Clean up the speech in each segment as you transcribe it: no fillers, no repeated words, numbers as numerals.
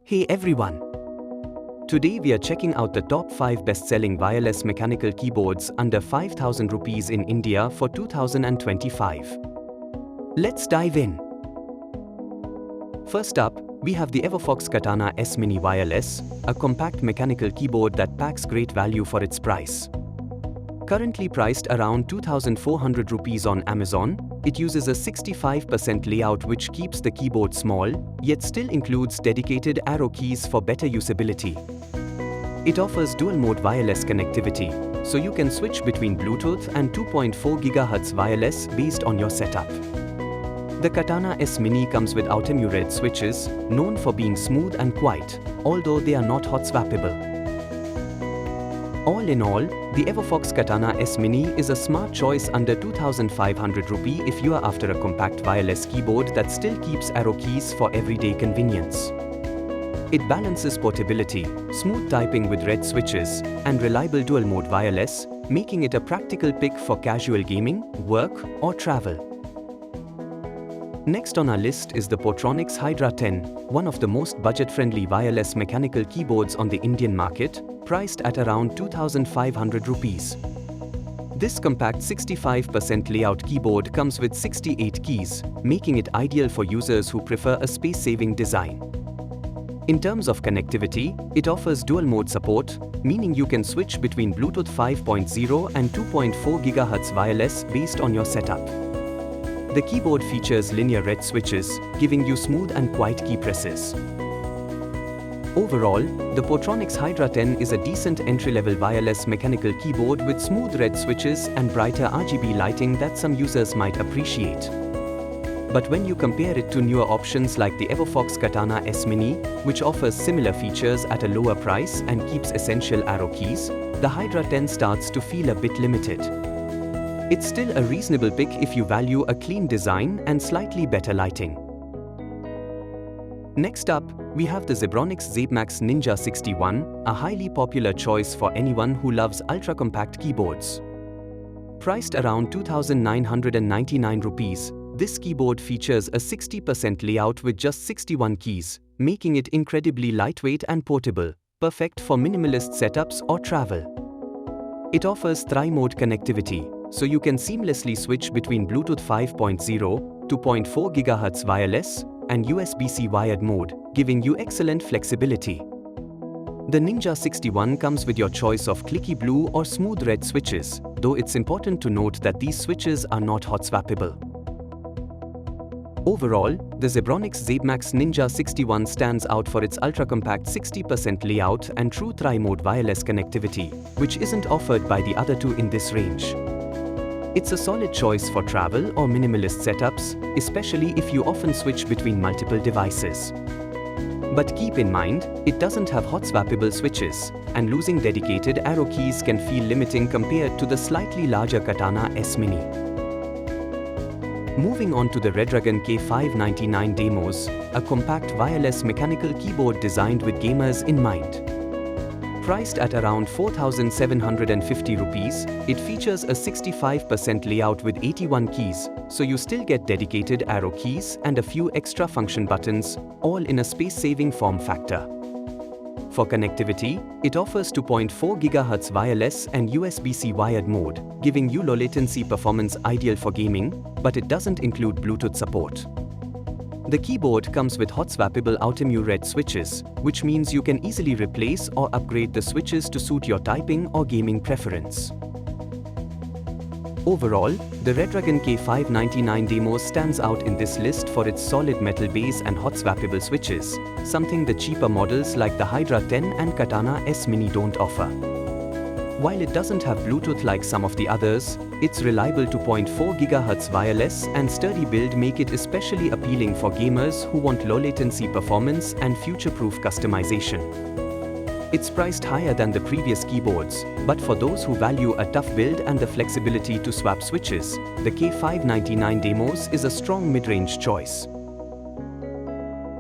Hey everyone! Today we are checking out the top 5 best-selling wireless mechanical keyboards under 5,000 rupees in India for 2025. Let's dive in. First up, we have the Everfox Katana S Mini Wireless, a compact mechanical keyboard that packs great value for its price. Currently priced around 2,400 rupees on Amazon, it uses a 65% layout which keeps the keyboard small, yet still includes dedicated arrow keys for better usability. It offers dual-mode wireless connectivity, so you can switch between Bluetooth and 2.4 GHz wireless based on your setup. The Katana S Mini comes with Outemu Red switches, known for being smooth and quiet, although they are not hot-swappable. All in all, the Everfox Katana S Mini is a smart choice under 2,500 rupee if you are after a compact wireless keyboard that still keeps arrow keys for everyday convenience. It balances portability, smooth typing with red switches, and reliable dual-mode wireless, making it a practical pick for casual gaming, work, or travel. Next on our list is the Portronics Hydra 10, one of the most budget-friendly wireless mechanical keyboards on the Indian market, priced at around 2,500 rupees. This compact 65% layout keyboard comes with 68 keys, making it ideal for users who prefer a space-saving design. In terms of connectivity, it offers dual-mode support, meaning you can switch between Bluetooth 5.0 and 2.4 GHz wireless based on your setup. The keyboard features linear red switches, giving you smooth and quiet key presses. Overall, the Portronics Hydra 10 is a decent entry-level wireless mechanical keyboard with smooth red switches and brighter RGB lighting that some users might appreciate. But when you compare it to newer options like the Everfox Katana S Mini, which offers similar features at a lower price and keeps essential arrow keys, the Hydra 10 starts to feel a bit limited. It's still a reasonable pick if you value a clean design and slightly better lighting. Next up, we have the Zebronics ZabeMax Ninja 61, a highly popular choice for anyone who loves ultra-compact keyboards. Priced around 2,999 rupees, this keyboard features a 60% layout with just 61 keys, making it incredibly lightweight and portable, perfect for minimalist setups or travel. It offers tri-mode connectivity, so you can seamlessly switch between Bluetooth 5.0, 2.4 GHz wireless, and USB-C wired mode, giving you excellent flexibility. The Ninja 61 comes with your choice of clicky blue or smooth red switches, though it's important to note that these switches are not hot-swappable. Overall, the Zebronics ZabeMax Ninja 61 stands out for its ultra-compact 60% layout and true tri-mode wireless connectivity, which isn't offered by the other two in this range. It's a solid choice for travel or minimalist setups, especially if you often switch between multiple devices. But keep in mind, it doesn't have hot-swappable switches, and losing dedicated arrow keys can feel limiting compared to the slightly larger Katana S Mini. Moving on to the Redragon K599 Demos, a compact wireless mechanical keyboard designed with gamers in mind. Priced at around 4,750 rupees, it features a 65% layout with 81 keys, so you still get dedicated arrow keys and a few extra function buttons, all in a space-saving form factor. For connectivity, it offers 2.4 GHz wireless and USB-C wired mode, giving you low latency performance ideal for gaming, but it doesn't include Bluetooth support. The keyboard comes with hot-swappable Outemu Red switches, which means you can easily replace or upgrade the switches to suit your typing or gaming preference. Overall, the Redragon K599 Demo stands out in this list for its solid metal base and hot-swappable switches, something the cheaper models like the Hydra 10 and Katana S Mini don't offer. While it doesn't have Bluetooth like some of the others, its reliable 2.4 GHz wireless and sturdy build make it especially appealing for gamers who want low latency performance and future-proof customization. It's priced higher than the previous keyboards, but for those who value a tough build and the flexibility to swap switches, the K599 Demos is a strong mid-range choice.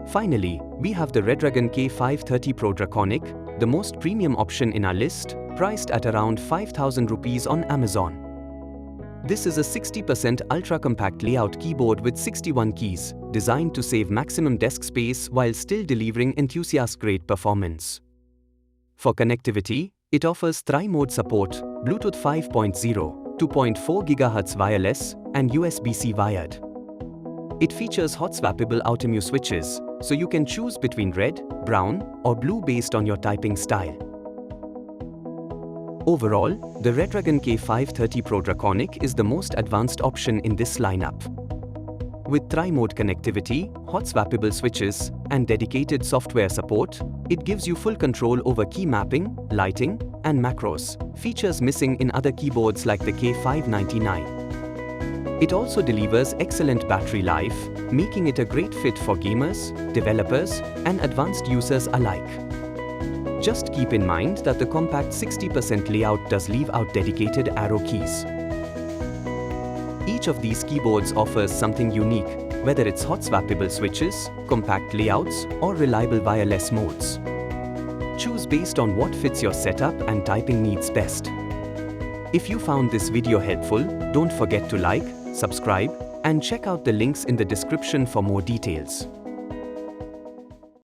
Finally, we have the Redragon K530 Pro Draconic, the most premium option in our list, priced at around 5,000 rupees on Amazon. This is a 60% ultra-compact layout keyboard with 61 keys, designed to save maximum desk space while still delivering enthusiast-grade performance. For connectivity, it offers Tri-Mode support, Bluetooth 5.0, 2.4 GHz wireless, and USB-C wired. It features hot-swappable Outemu switches, so you can choose between red, brown, or blue based on your typing style. Overall, the Retragon K530 Pro Draconic is the most advanced option in this lineup. With Tri-Mode connectivity, hot-swappable switches, and dedicated software support, it gives you full control over key mapping, lighting, and macros, features missing in other keyboards like the K599. It also delivers excellent battery life, making it a great fit for gamers, developers, and advanced users alike. Just keep in mind that the compact 60% layout does leave out dedicated arrow keys. Each of these keyboards offers something unique, whether it's hot-swappable switches, compact layouts, or reliable wireless modes. Choose based on what fits your setup and typing needs best. If you found this video helpful, don't forget to like, subscribe, and check out the links in the description for more details.